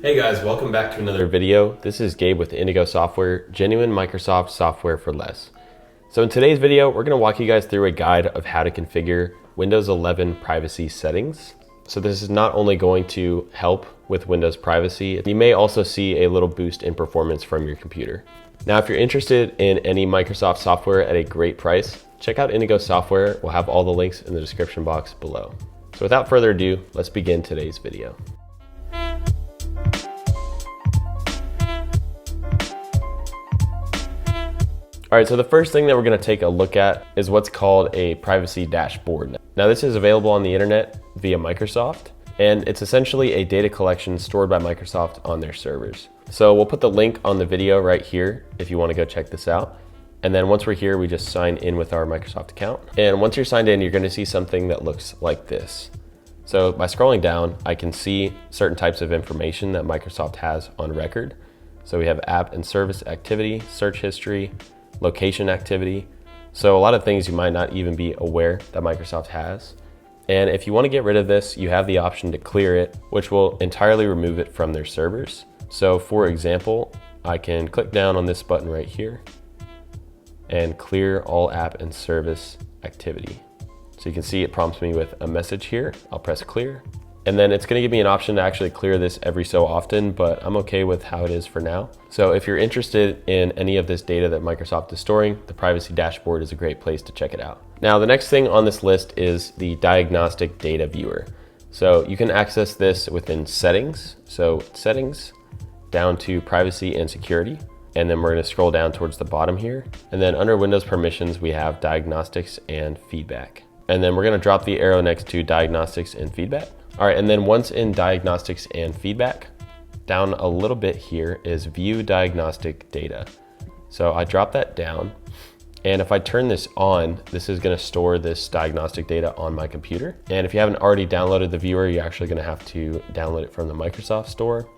Hey guys, welcome back to another video. This is Gabe with Indigo Software, genuine Microsoft software for less. So in today's video, we're gonna walk you guys through a guide of how to configure Windows 11 privacy settings. So this is not only going to help with Windows privacy, you may also see a little boost in performance from your computer. Now, if you're interested in any Microsoft software at a great price, check out Indigo Software. We'll have all the links in the description box below. So without further ado, let's begin today's video. All right, so the first thing that we're gonna take a look at is what's called a privacy dashboard. Now this is available on the internet via Microsoft, and it's essentially a data collection stored by Microsoft on their servers. So we'll put the link on the video right here if you wanna go check this out. And then once we're here, we just sign in with our Microsoft account. And once you're signed in, you're gonna see something that looks like this. So by scrolling down, I can see certain types of information that Microsoft has on record. So we have app and service activity, search history, location activity. So a lot of things you might not even be aware that Microsoft has. And if you want to get rid of this, you have the option to clear it, which will entirely remove it from their servers. So for example, I can click down on this button right here and clear all app and service activity. So you can see it prompts me with a message here. I'll press clear. And then it's gonna give me an option to actually clear this every so often, but I'm okay with how it is for now. So if you're interested in any of this data that Microsoft is storing, the privacy dashboard is a great place to check it out. Now, the next thing on this list is the diagnostic data viewer. So you can access this within settings. So settings, down to privacy and security. And then we're gonna scroll down towards the bottom here. And then under Windows permissions, we have diagnostics and feedback. And then we're gonna drop the arrow next to diagnostics and feedback. All right, and then once in diagnostics and feedback, down a little bit here is view diagnostic data. So I drop that down, and if I turn this on, this is gonna store this diagnostic data on my computer. And if you haven't already downloaded the viewer, you're actually gonna have to download it from the Microsoft Store,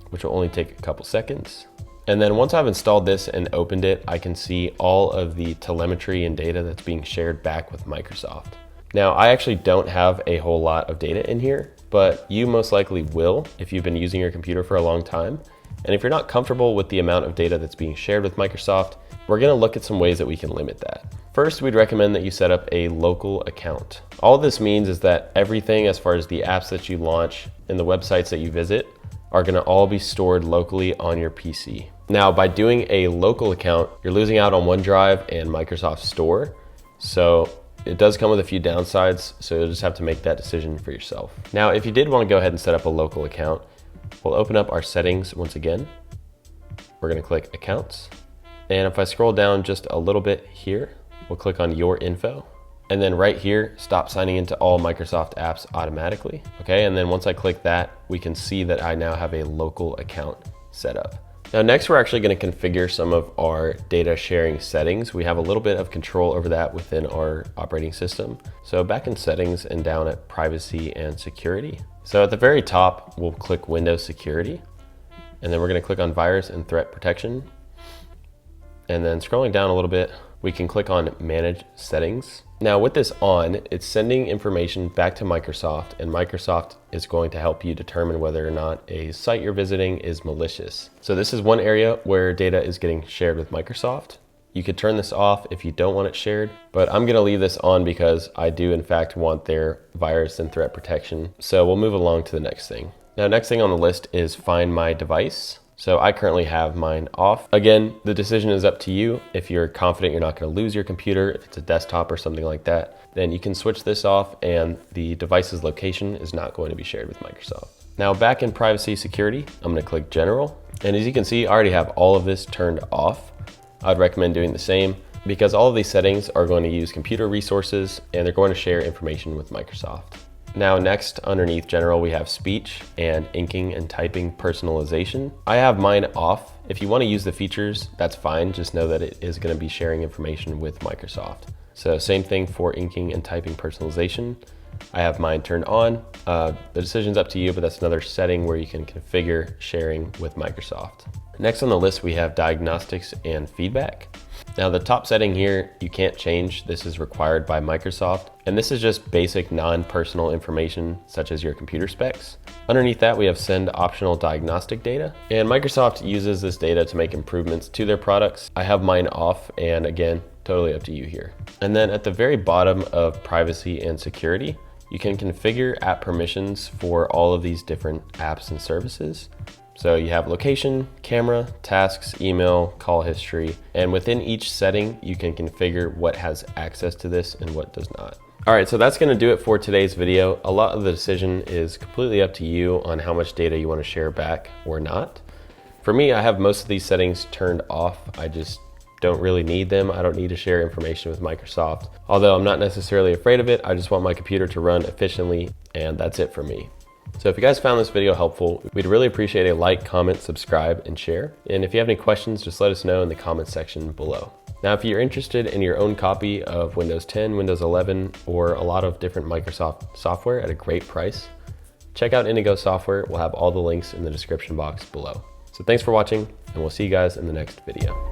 which will only take a couple seconds. And then once I've installed this and opened it, I can see all of the telemetry and data that's being shared back with Microsoft. Now, I actually don't have a whole lot of data in here, but you most likely will if you've been using your computer for a long time. And if you're not comfortable with the amount of data that's being shared with Microsoft, we're gonna look at some ways that we can limit that. First, we'd recommend that you set up a local account. All this means is that everything as far as the apps that you launch and the websites that you visit are gonna all be stored locally on your PC. Now, by doing a local account, you're losing out on OneDrive and Microsoft Store. So it does come with a few downsides, so you'll just have to make that decision for yourself. Now, if you did want to go ahead and set up a local account, we'll open up our settings once again. We're going to click Accounts. And if I scroll down just a little bit here, we'll click on Your Info. And then right here, stop signing into all Microsoft apps automatically. Okay, and then once I click that, we can see that I now have a local account set up. Now next, we're actually going to configure some of our data sharing settings. We have a little bit of control over that within our operating system. So back in settings and down at privacy and security. So at the very top, we'll click Windows Security. And then we're going to click on virus and threat protection. And then scrolling down a little bit, we can click on Manage Settings. Now with this on, it's sending information back to Microsoft, and Microsoft is going to help you determine whether or not a site you're visiting is malicious. So this is one area where data is getting shared with Microsoft. You could turn this off if you don't want it shared, but I'm gonna leave this on because I do in fact want their virus and threat protection. So we'll move along to the next thing. Now, next thing on the list is Find My Device. So I currently have mine off. Again, the decision is up to you. If you're confident you're not gonna lose your computer, if it's a desktop or something like that, then you can switch this off and the device's location is not going to be shared with Microsoft. Now back in privacy security, I'm gonna click General. And as you can see, I already have all of this turned off. I'd recommend doing the same because all of these settings are going to use computer resources and they're going to share information with Microsoft. Now next, underneath General, we have Speech and Inking and Typing Personalization. I have mine off. If you want to use the features, that's fine. Just know that it is going to be sharing information with Microsoft. So same thing for Inking and Typing Personalization. I have mine turned on. The decision's up to you, but that's another setting where you can configure sharing with Microsoft. Next on the list, we have diagnostics and feedback. Now the top setting here, you can't change. This is required by Microsoft. And this is just basic non-personal information such as your computer specs. Underneath that, we have send optional diagnostic data. And Microsoft uses this data to make improvements to their products. I have mine off, and again, totally up to you here. And then at the very bottom of privacy and security, you can configure app permissions for all of these different apps and services. So you have location, camera, tasks, email, call history, and within each setting, you can configure what has access to this and what does not. All right, so that's gonna do it for today's video. A lot of the decision is completely up to you on how much data you wanna share back or not. For me, I have most of these settings turned off. I just don't really need them. I don't need to share information with Microsoft. Although I'm not necessarily afraid of it, I just want my computer to run efficiently, and that's it for me. So if you guys found this video helpful, we'd really appreciate a like, comment, subscribe, and share. And if you have any questions, just let us know in the comment section below. Now, if you're interested in your own copy of Windows 10, Windows 11, or a lot of different Microsoft software at a great price, check out Indigo Software. We'll have all the links in the description box below. So thanks for watching, and we'll see you guys in the next video.